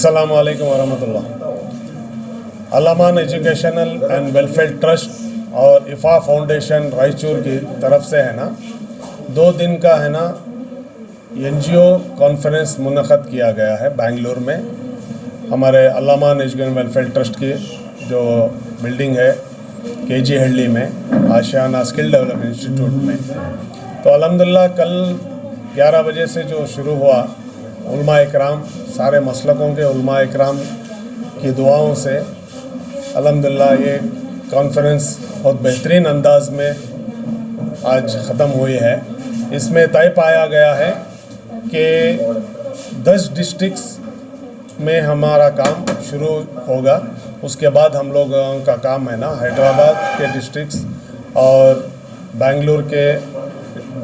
अस्सलाम वालेकुम वरहमतुल्लाह। अल्लामान educational and welfare trust और इफ़ा फाउंडेशन रायचूर की तरफ से है ना 2 दिन का है ना NGO कॉन्फ्रेंस मुनक़द किया गया है बेंगलुरु में। हमारे अल्लामान एजुकेशनल वेलफेयर ट्रस्ट की जो बिल्डिंग है KG हल्ली में आशियाना स्किल डेवलपमेंट इंस्टीट्यूट में। तो अल्हम्दुलिल्लाह कल 11 बजे से जो शुरू हुआ, उलमा इकराम सारे मसलकों के उलमा इकराम की दुआओं से अल्हम्दुलिल्लाह ये कॉन्फ्रेंस बहुत बेहतरीन अंदाज में आज ख़त्म हुई है। इसमें तय पाया गया है कि 10 डिस्ट्रिक्ट्स में हमारा काम शुरू होगा। उसके बाद हम लोगों का काम है ना हैदराबाद के डिस्ट्रिक्ट्स और बेंगलुरु के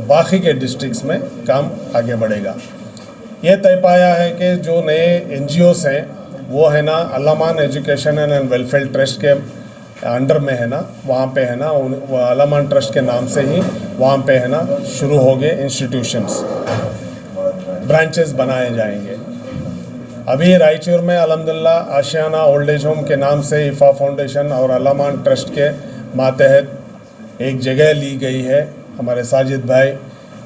बाकी के डिस्ट्रिक्ट्स में काम आगे बढ़ेगा। ये तय पाया है कि जो नए NGOs हैं वो है ना अल्लामान एजुकेशनल एंड वेलफेयर ट्रस्ट के अंडर में है ना, वहाँ पे है ना अल्लामान ट्रस्ट के नाम से ही वहाँ पे है ना शुरू हो गए इंस्टीट्यूशंस, ब्रांचेस बनाए जाएंगे। अभी रायचूर में अल्हम्दुलिल्लाह आशियाना ओल्ड एज होम के नाम से इफ़ा फाउंडेशन और अल्लामान ट्रस्ट के मातहत एक जगह ली गई है। हमारे साजिद भाई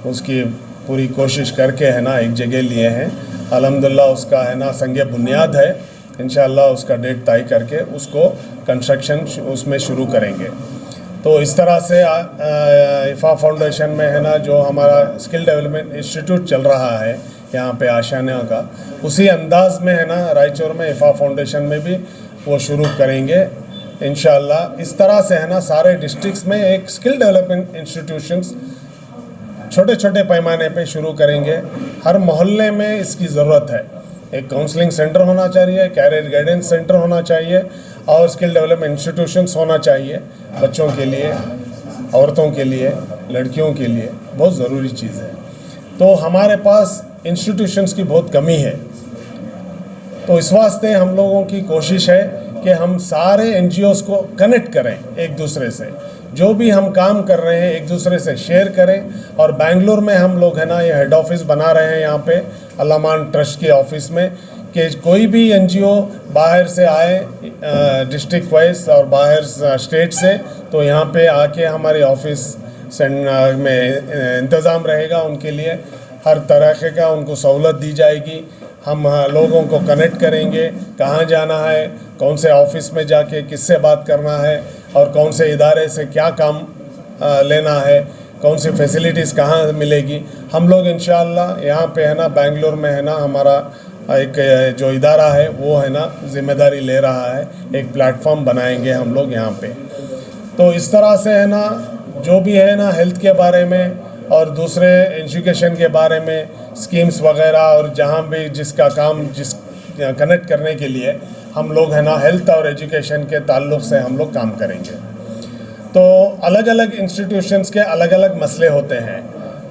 उसकी पूरी कोशिश करके है ना एक जगह लिए हैं। अल्हम्दुलिल्लाह उसका है ना संगे बुनियाद है। इंशाअल्लाह उसका डेट तय करके उसको कंस्ट्रक्शन उसमें शुरू करेंगे। तो इस तरह से इफ़ा फाउंडेशन में है ना जो हमारा स्किल डेवलपमेंट इंस्टीट्यूट चल रहा है यहाँ पे आशियाना का, उसी अंदाज में है ना रायचूर में इफ़ा फाउंडेशन में भी वो शुरू करेंगे इंशाअल्लाह। इस तरह से है ना सारे डिस्ट्रिक्ट्स में एक स्किल डेवलपमेंट इंस्टीट्यूशंस छोटे छोटे पैमाने पे शुरू करेंगे। हर मोहल्ले में इसकी ज़रूरत है। एक काउंसलिंग सेंटर होना चाहिए, कैरियर गाइडेंस सेंटर होना चाहिए और स्किल डेवलपमेंट इंस्टीट्यूशंस होना चाहिए। बच्चों के लिए, औरतों के लिए, लड़कियों के लिए बहुत ज़रूरी चीज़ है। तो हमारे पास इंस्टीट्यूशंस की बहुत कमी है। तो इस वास्ते हम लोगों की कोशिश है कि हम सारे NGOs को कनेक्ट करें एक दूसरे से। जो भी हम काम कर रहे हैं एक दूसरे से शेयर करें। और बेंगलुरु में हम लोग है ना ये हेड ऑफिस बना रहे हैं यहाँ पे अल्लामान ट्रस्ट के ऑफिस में, कि कोई भी NGO बाहर से आए डिस्ट्रिक्ट वाइज और बाहर स्टेट से, तो यहाँ पे आके हमारे ऑफिस में इंतज़ाम रहेगा उनके लिए। हर तरह का उनको सहूलत दी जाएगी। हम लोगों को कनेक्ट करेंगे, कहाँ जाना है, कौन से ऑफिस में जाके किससे बात करना है और कौन से इदारे से क्या काम लेना है, कौन सी फैसिलिटीज़ कहाँ मिलेगी। हम लोग इंशाअल्लाह यहाँ पे है ना बेंगलुरु में है ना हमारा एक जो इदारा है वो है ना ज़िम्मेदारी ले रहा है। एक प्लेटफॉर्म बनाएंगे हम लोग यहाँ पे। तो इस तरह से है ना जो भी है ना हेल्थ के बारे में और दूसरे एजुकेशन के बारे में स्कीम्स वगैरह और जहाँ भी जिसका काम जिस कनेक्ट करने के लिए हम लोग है ना हेल्थ और एजुकेशन के ताल्लुक़ से हम लोग काम करेंगे। तो अलग अलग इंस्टीट्यूशंस के अलग अलग मसले होते हैं,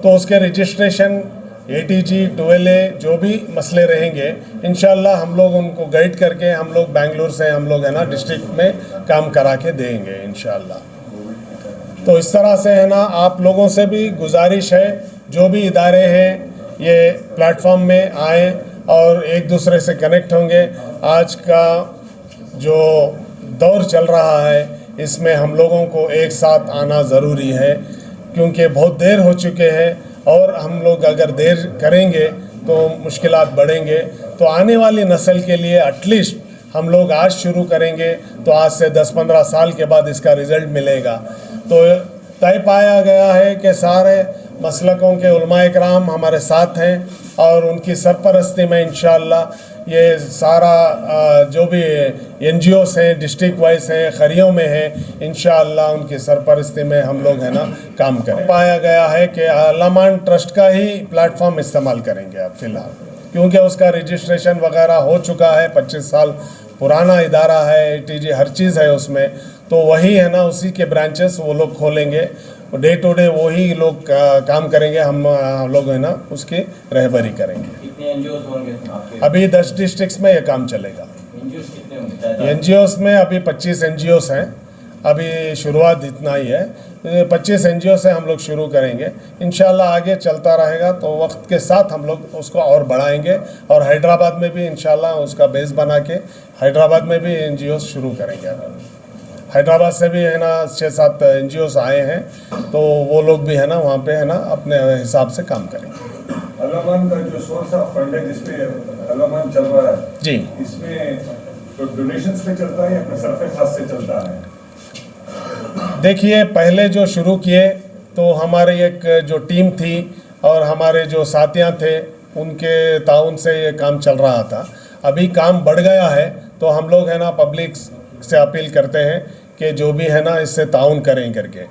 तो उसके रजिस्ट्रेशन ATG 12A जो भी मसले रहेंगे इंशाअल्लाह हम लोग उनको गाइड करके हम लोग बेंगलुरु से हम लोग है ना डिस्ट्रिक्ट में काम करा के देंगे इंशाअल्लाह। तो इस तरह से है ना आप लोगों से भी गुजारिश है, जो भी इदारे हैं ये प्लेटफॉर्म में आए और एक दूसरे से कनेक्ट होंगे। आज का जो दौर चल रहा है इसमें हम लोगों को एक साथ आना ज़रूरी है, क्योंकि बहुत देर हो चुके हैं और हम लोग अगर देर करेंगे तो मुश्किलात बढ़ेंगे। तो आने वाली नस्ल के लिए एटलीस्ट हम लोग आज शुरू करेंगे तो आज से 10-15 साल के बाद इसका रिज़ल्ट मिलेगा। तो तय पाया गया है कि सारे मसलकों के उलमा इकराम हमारे साथ हैं और उनकी सरपरस्ती में इंशाअल्लाह ये सारा जो भी NGOs हैं डिस्ट्रिक्ट वाइज हैं, खरियों में हैं, इंशाअल्लाह उनकी सरपरस्ती में हम लोग है ना काम करें। पाया गया है कि अल्लामान ट्रस्ट का ही प्लेटफॉर्म इस्तेमाल करेंगे अब फ़िलहाल, क्योंकि उसका रजिस्ट्रेशन वगैरह हो चुका है। 25 साल पुराना इदारा है, ATG हर चीज़ है उसमें। तो वही है ना उसी के ब्रांचेस वो लोग खोलेंगे, डे टू डे वही लोग काम करेंगे। हम लोग है ना उसकी रहबरी करेंगे। कितने NGOs होंगे अभी 10 डिस्ट्रिक्ट्स में ये काम चलेगा। NGOs कितने होंगे? NGOs में अभी 25 NGOs हैं अभी शुरुआत इतना ही है। 25 NGO से हम लोग शुरू करेंगे, इंशाल्लाह आगे चलता रहेगा तो वक्त के साथ हम लोग उसको और बढ़ाएंगे और हैदराबाद में भी इंशाल्लाह उसका बेस बना के हैदराबाद में भी NGO शुरू करेंगे। हैदराबाद से भी है ना 6-7 NGOs आए हैं, तो वो लोग भी है ना वहाँ पे है ना अपने हिसाब से काम करेंगे। अलामान का जो सोर्स ऑफ फंड है जिसपे अलामान चल रहा है जी, इसमें तो डोनेशंस पे चलता है या फिर सरफे खास से चलता है? देखिए पहले जो शुरू किए तो हमारी एक जो टीम थी और हमारे जो साथियां थे उनके ताउन से ये काम चल रहा था। अभी काम बढ़ गया है तो हम लोग है ना पब्लिक से अपील करते हैं कि जो भी है ना इससे ताउन करें करके,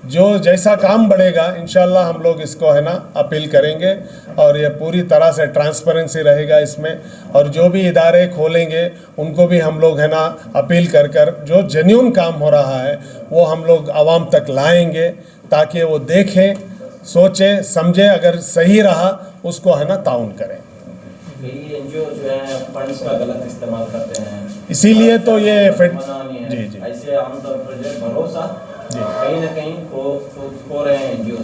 जो जैसा काम बढ़ेगा इंशाल्लाह हम लोग इसको है ना अपील करेंगे और ये पूरी तरह से ट्रांसपेरेंसी रहेगा इसमें। और जो भी इदारे खोलेंगे उनको भी हम लोग है ना अपील कर कर जो जेन्युइन काम हो रहा है वो हम लोग आवाम तक लाएंगे ताकि वो देखें, सोचें, समझें, अगर सही रहा उसको है ना ताउन करें। कई एनजीओ जो है फंड्स का गलत इस्तेमाल करते हैं, इसीलिए तो ये मना नहीं है। जी जी ऐसे आमतौर पर जो भरोसा जी, कहीं ना कहीं खो रहे हैं एनजीओ।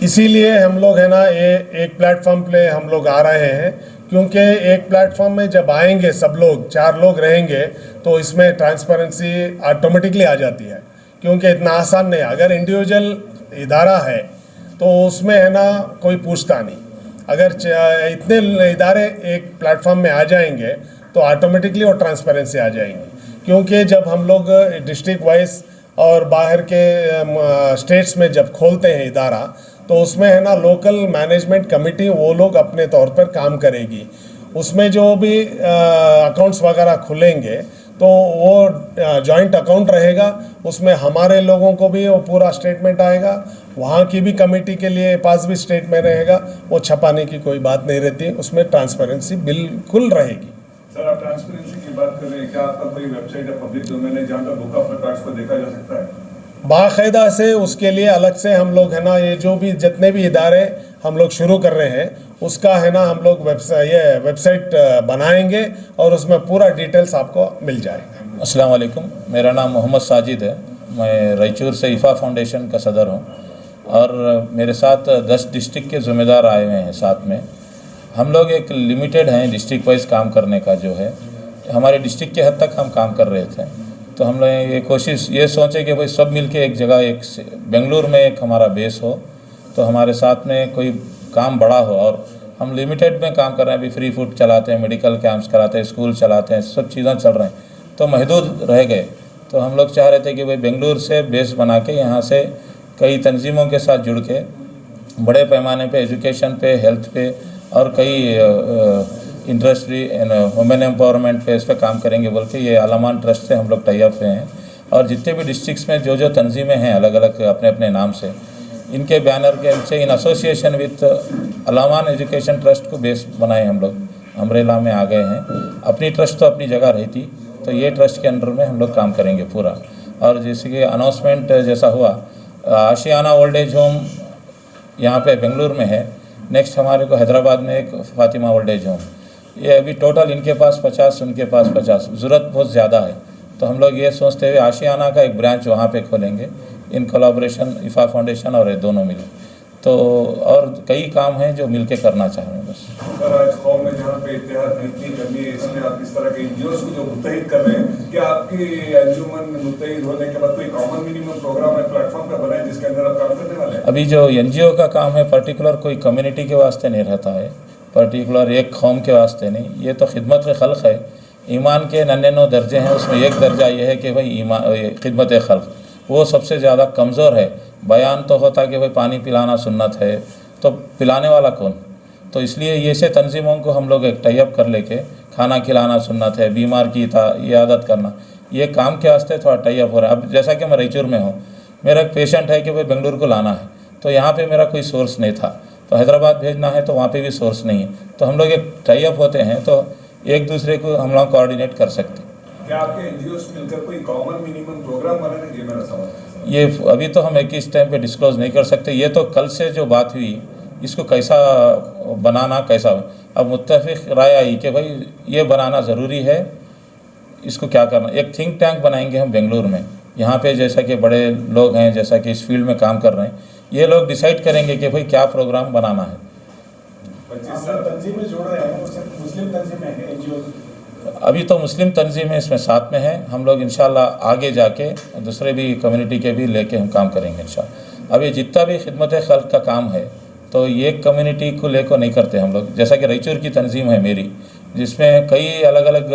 इसीलिए हम लोग है ना ये एक प्लेटफॉर्म पे हम लोग आ रहे हैं, क्योंकि एक प्लेटफॉर्म में जब आएंगे सब लोग 4 लोग रहेंगे तो इसमें ट्रांसपेरेंसी ऑटोमेटिकली आ जाती है, क्योंकि इतना आसान नहीं। अगर इंडिविजुअल इदारा है तो उसमें है ना कोई पूछता नहीं। अगर इतने इदारे एक प्लेटफॉर्म में आ जाएंगे तो ऑटोमेटिकली वो ट्रांसपेरेंसी आ जाएंगी। क्योंकि जब हम लोग डिस्ट्रिक्ट वाइज और बाहर के स्टेट्स में जब खोलते हैं इदारा तो उसमें है ना लोकल मैनेजमेंट कमेटी वो लोग अपने तौर पर काम करेगी। उसमें जो भी अकाउंट्स वगैरह खुलेंगे तो वो जॉइंट अकाउंट रहेगा, उसमें हमारे लोगों को भी वो पूरा स्टेटमेंट आएगा, वहाँ की भी कमेटी के लिए पास भी स्टेट में रहेगा। वो छपाने की कोई बात नहीं रहती, उसमें ट्रांसपेरेंसी बिल्कुल रहेगी। सर आप ट्रांसपेरेंसी की बात कर रहे हैं, क्या आपका कोई वेबसाइट या पब्लिक डोमेन है जहाँ पर बुक ऑफ रिकॉर्ड्स को देखा जा सकता है? बाकायदा से उसके लिए अलग से हम लोग है ना ये जो भी जितने भी इदारे हम लोग शुरू कर रहे हैं उसका है ना हम लोग वेबसाइट बनाएंगे और उसमें पूरा डिटेल्स आपको मिल जाएगा। अस्सलाम वालेकुम, मेरा नाम मोहम्मद साजिद है। मैं रायचूर से इफ़ा फाउंडेशन का सदर हूँ और मेरे साथ 10 डिस्ट्रिक्ट के ज़िम्मेदार आए हुए हैं साथ में। हम लोग एक लिमिटेड हैं डिस्ट्रिक्ट वाइज काम करने का, जो है हमारे डिस्ट्रिक्ट के हद तक हम काम कर रहे थे। तो हम लोग ये कोशिश ये सोचे कि भाई सब मिलके एक जगह, एक बेंगलुरु में एक हमारा बेस हो तो हमारे साथ में कोई काम बड़ा हो। और हम लिमिटेड में काम कर रहे हैं, अभी फ्री फूड चलाते हैं, मेडिकल कैंप्स कराते हैं, स्कूल चलाते हैं, सब चीज़ें चल रहे हैं, तो महदूद रह गए। तो हम लोग चाह रहे थे कि भाई बेंगलुरु से बेस बना के यहाँ से कई तंजीमों के साथ जुड़ के बड़े पैमाने पे एजुकेशन पे, हेल्थ पे और कई इंडस्ट्री एंड वुमेन एम्पावरमेंट पे इस पर काम करेंगे बोल के ये अलामान ट्रस्ट से हम लोग टाई अप हैं। और जितने भी डिस्ट्रिक्ट्स में जो जो तंजीमें हैं अलग अलग अपने अपने नाम से, इनके बैनर के से इन एसोसिएशन विथ अलामान एजुकेशन ट्रस्ट को बेस बनाए हम लोग अम्ब्रेला में आ गए हैं। अपनी ट्रस्ट तो अपनी जगह रही थी, तो ये ट्रस्ट के अंडर में हम लोग काम करेंगे पूरा। और जैसे कि अनाउंसमेंट जैसा हुआ, आशियाना ओल्ड एज होम यहाँ पे बेंगलुरु में है, नेक्स्ट हमारे को हैदराबाद में एक फातिमा ओल्ड एज होम, ये अभी टोटल इनके पास 50, उनके पास 50, ज़रूरत बहुत ज़्यादा है। तो हम लोग ये सोचते हुए आशियाना का एक ब्रांच वहाँ पे खोलेंगे इन कोलैबोरेशन इफ़ा फाउंडेशन और ये दोनों मिल। तो और कई काम हैं जो मिलके करना चाह रहे हैं बस। सर आज कौम में जहाँ पे इत्तेहाद की इतनी कमी है, इसमें आप इस तरह के एनजीओस को जो मुत्तहिद कर रहे हैं, क्या आपकी अंजुमन मुत्तहिद होने के बाद कोई कॉमन मिनिमम प्रोग्राम है प्लेटफॉर्म पर बनाए जिसके अंदर आप काम करने वाले हैं? अभी जो एनजीओ का काम है पर्टिकुलर कोई कम्युनिटी के वास्ते नहीं रहता है, पर्टिकुलर एक कौम के वास्ते नहीं, ये तो खिदमत खल्क़ है। ईमान के 99 दर्जे हैं, उसमें एक दर्जा ये है कि भाई ईमान खिदमत खल्क़, वो सबसे ज़्यादा कमज़ोर है। बयान तो होता कि भाई पानी पिलाना सुन्नत है, तो पिलाने वाला कौन? तो इसलिए ये से तंजीमों को हम लोग एक टाई अप कर लेके खाना खिलाना सुन्नत है, बीमार की इयादत करना, ये काम के वास्ते थोड़ा टाई अप हो रहा है। अब जैसा कि मैं रायचूर में हूँ, मेरा एक पेशेंट है कि भाई बेंगलुरु को लाना है, तो यहाँ पे मेरा कोई सोर्स नहीं था, तो हैदराबाद भेजना है तो वहाँ पे भी सोर्स नहीं है, तो हम लोग एक टाई अप होते हैं तो एक दूसरे को हम लोग कोऑर्डिनेट कर सकते हैं। क्या आपके एनजीओस मिलकर कोई कॉमन मिनिमम प्रोग्राम बना रहे हैं? ये मेरा सवाल है। ये अभी तो हम एक इस टाइम पे डिस्क्लोज नहीं कर सकते। ये तो कल से जो बात हुई, इसको कैसा बनाना, कैसा अब मुत्तफिक राय आई कि भाई ये बनाना ज़रूरी है, इसको क्या करना। एक थिंक टैंक बनाएंगे हम बेंगलुरु में, यहाँ पे जैसा कि बड़े लोग हैं, जैसा कि इस फील्ड में काम कर रहे हैं, ये लोग डिसाइड करेंगे कि भाई क्या प्रोग्राम बनाना है। 25 साल तंजीम में जोड़ रहे हैं, वो सिर्फ मुस्लिम तंजीमें हैं, एनजीओ। अभी तो मुस्लिम तंजीमें इसमें साथ में हैं। हम लोग इंशाल्लाह आगे जाके दूसरे भी कम्युनिटी के भी लेके हम काम करेंगे इंशाल्लाह। अब ये जितना भी खिदमत खल्क का काम है तो ये कम्युनिटी को लेकर नहीं करते हम लोग। जैसा कि रायचूर की तंजीम है मेरी, जिसमें कई अलग अलग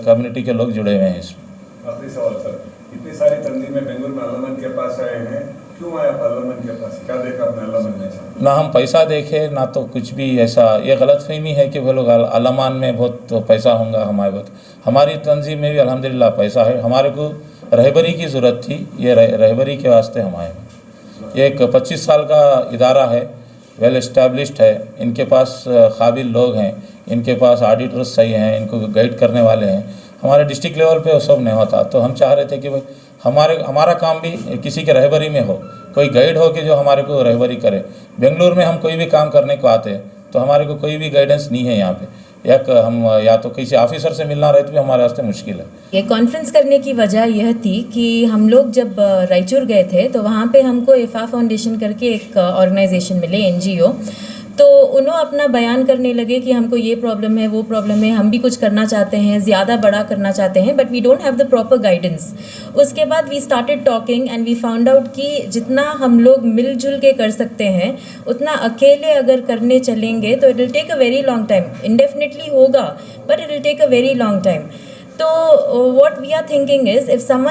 कम्युनिटी के लोग जुड़े हुए हैं इसमें। आखिरी सवाल सर, इतनी सारी तंजीमें बेंगलुरु में अल्लामन के पास आए हैं, क्यों आए आप अल्लामन के पास? क्या देखा आपने अल्लामन में? ना हम पैसा देखे ना तो कुछ भी ऐसा, ये गलतफहमी है कि वो लोग अल्लामान में बहुत तो पैसा होगा हमारे बहुत। हमारी तंजीम में भी अल्हम्दुलिल्लाह पैसा है। हमारे को रहबरी की ज़रूरत थी, ये रहबरी के वास्ते हम आए हैं। ये एक 25 साल का इदारा है, वेल इस्टेब्लिश्ड है, इनके पास काबिल लोग हैं, इनके पास ऑडिटर्स सही हैं, इनको गाइड करने वाले हैं। हमारे डिस्ट्रिक्ट लेवल पे वो सब नहीं होता, तो हम चाह रहे थे कि भाई हमारा काम भी किसी के रहबरी में हो, कोई गाइड हो कि जो हमारे को रहबरी करे। बेंगलुरु में हम कोई भी काम करने को आते हैं तो हमारे को कोई भी गाइडेंस नहीं है यहाँ पे। हम या तो किसी ऑफिसर से मिलना रहे तो भी हमारे वास्ते मुश्किल है। ये कॉन्फ्रेंस करने की वजह यह थी कि हम लोग जब रायचूर गए थे तो वहाँ पे हमको इफ़ा फाउंडेशन करके एक ऑर्गेनाइजेशन मिले, एनजीओ। तो उन्होंने अपना बयान करने लगे कि हमको ये प्रॉब्लम है, वो प्रॉब्लम है, हम भी कुछ करना चाहते हैं, ज़्यादा बड़ा करना चाहते हैं, but we don't have the proper guidance. उसके बाद we started talking and we found out कि जितना हम लोग मिलजुल के कर सकते हैं उतना अकेले अगर करने चलेंगे तो it will take a very long time. Indefinitely होगा but it will take a very long time. तो what we are thinking is if some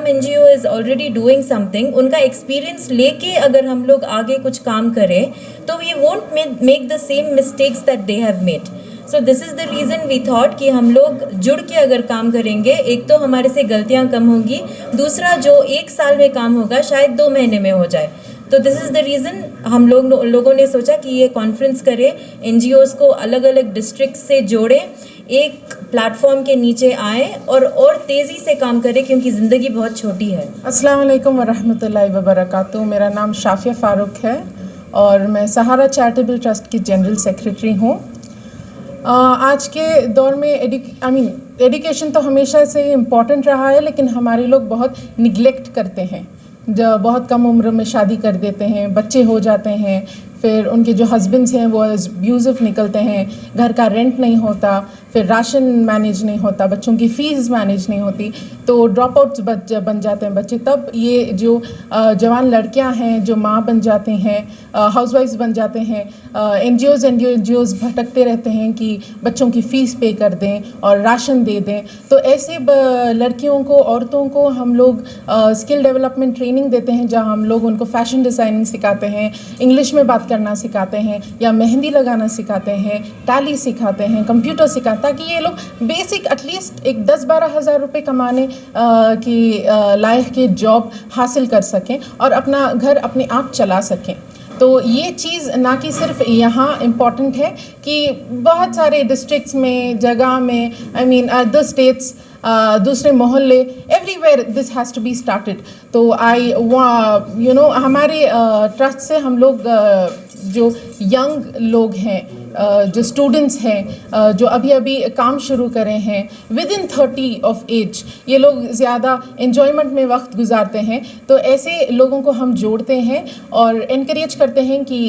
NGO is already doing something, उनका एक्सपीरियंस लेके अगर हम लोग आगे कुछ काम करें तो we won't make the same mistakes that they have made. So this is the reason we thought कि हम लोग जुड़ के अगर काम करेंगे, एक तो हमारे से गलतियाँ कम होगी, दूसरा जो 1 साल में काम होगा शायद 2 महीने में हो जाए। तो दिस इज़ द रीज़न हम लोगों ने सोचा कि ये कॉन्फ्रेंस करें, NGOs को अलग अलग डिस्ट्रिक्ट से जोड़ें, एक प्लेटफॉर्म के नीचे आए और तेज़ी से काम करें क्योंकि ज़िंदगी बहुत छोटी है। अस्सलाम वालेकुम वरहमतुल्लाहि वबरकातुहू। मेरा नाम शाफिया फ़ारूक है और मैं सहारा चैरिटेबल ट्रस्ट की जनरल सेक्रेटरी हूँ। आज के दौर में एजुकेशन तो हमेशा से इम्पॉर्टेंट रहा है, लेकिन हमारे लोग बहुत निगलेक्ट करते हैं। बहुत कम उम्र में शादी कर देते हैं, बच्चे हो जाते हैं, फिर उनके जो हस्बैंड्स हैं वो अब्यूज़िव निकलते हैं, घर का रेंट नहीं होता, फिर राशन मैनेज नहीं होता, बच्चों की फ़ीस मैनेज नहीं होती, तो ड्रॉप आउट्स बन जाते हैं बच्चे। तब ये जो जवान लड़कियां हैं जो माँ बन जाती हैं, हाउसवाइफ्स बन जाते हैं, एनजीओज़ भटकते रहते हैं कि बच्चों की फ़ीस पे कर दें और राशन दे दें। तो ऐसे लड़कियों को, औरतों को हम लोग स्किल डेवलपमेंट ट्रेनिंग देते हैं, जहाँ हम लोग उनको फ़ैशन डिज़ाइनिंग सिखाते हैं, इंग्लिश में बात करना सिखाते हैं, या मेहंदी लगाना सिखाते हैं, टैली सिखाते हैं, कंप्यूटर सिखाते हैं, ताकि ये लोग बेसिक एटलीस्ट एक 10-12 हज़ार रुपये कमाने की लायक के जॉब हासिल कर सकें और अपना घर अपने आप चला सकें। तो ये चीज़ ना कि सिर्फ यहाँ इम्पॉर्टेंट है कि बहुत सारे डिस्ट्रिक्ट्स में, जगह में, अदर स्टेट्स, दूसरे मोहल्ले, everywhere this has to be started. तो हमारे ट्रस्ट से हम लोग जो यंग लोग हैं, जो स्टूडेंट्स हैं, जो अभी काम शुरू करे हैं विद इन 30 ऑफ एज, ये लोग ज़्यादा एन्जॉयमेंट में वक्त गुजारते हैं। तो ऐसे लोगों को हम जोड़ते हैं और इनकरेज करते हैं कि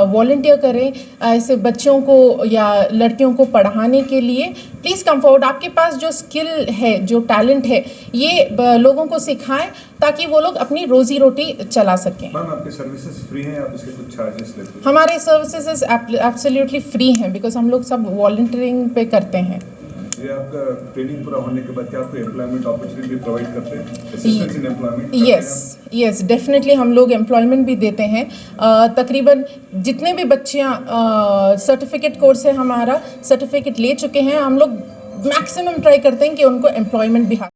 वॉलंटियर करें ऐसे बच्चों को या लड़कियों को पढ़ाने के लिए। प्लीज़ कम फॉरवर्ड, आपके पास जो स्किल है, जो टैलेंट है, ये लोगों को सिखाएं ताकि वो लोग अपनी रोज़ी रोटी चला सकें। मैम, आपकी सर्विसेज फ्री हैं, आप इसके कुछ चार्जेस लेते हैं? हमारे सर्विसेज एब्सोल्युटली फ्री हैं, बिकॉज हम लोग सब वॉलंटियरिंग पे करते हैं। ये आपका ट्रेनिंग पूरा होने के बाद क्या आपको एम्प्लॉयमेंट अपॉर्चुनिटी प्रोवाइड करते हैं? Assistance in employment? Yes definitely हम लोग एम्प्लॉयमेंट भी देते हैं। तकरीबन जितने भी बच्चियाँ सर्टिफिकेट कोर्स है हमारा, सर्टिफिकेट ले चुके हैं, हम लोग मैक्सिमम ट्राई करते हैं कि उनको एम्प्लॉयमेंट भी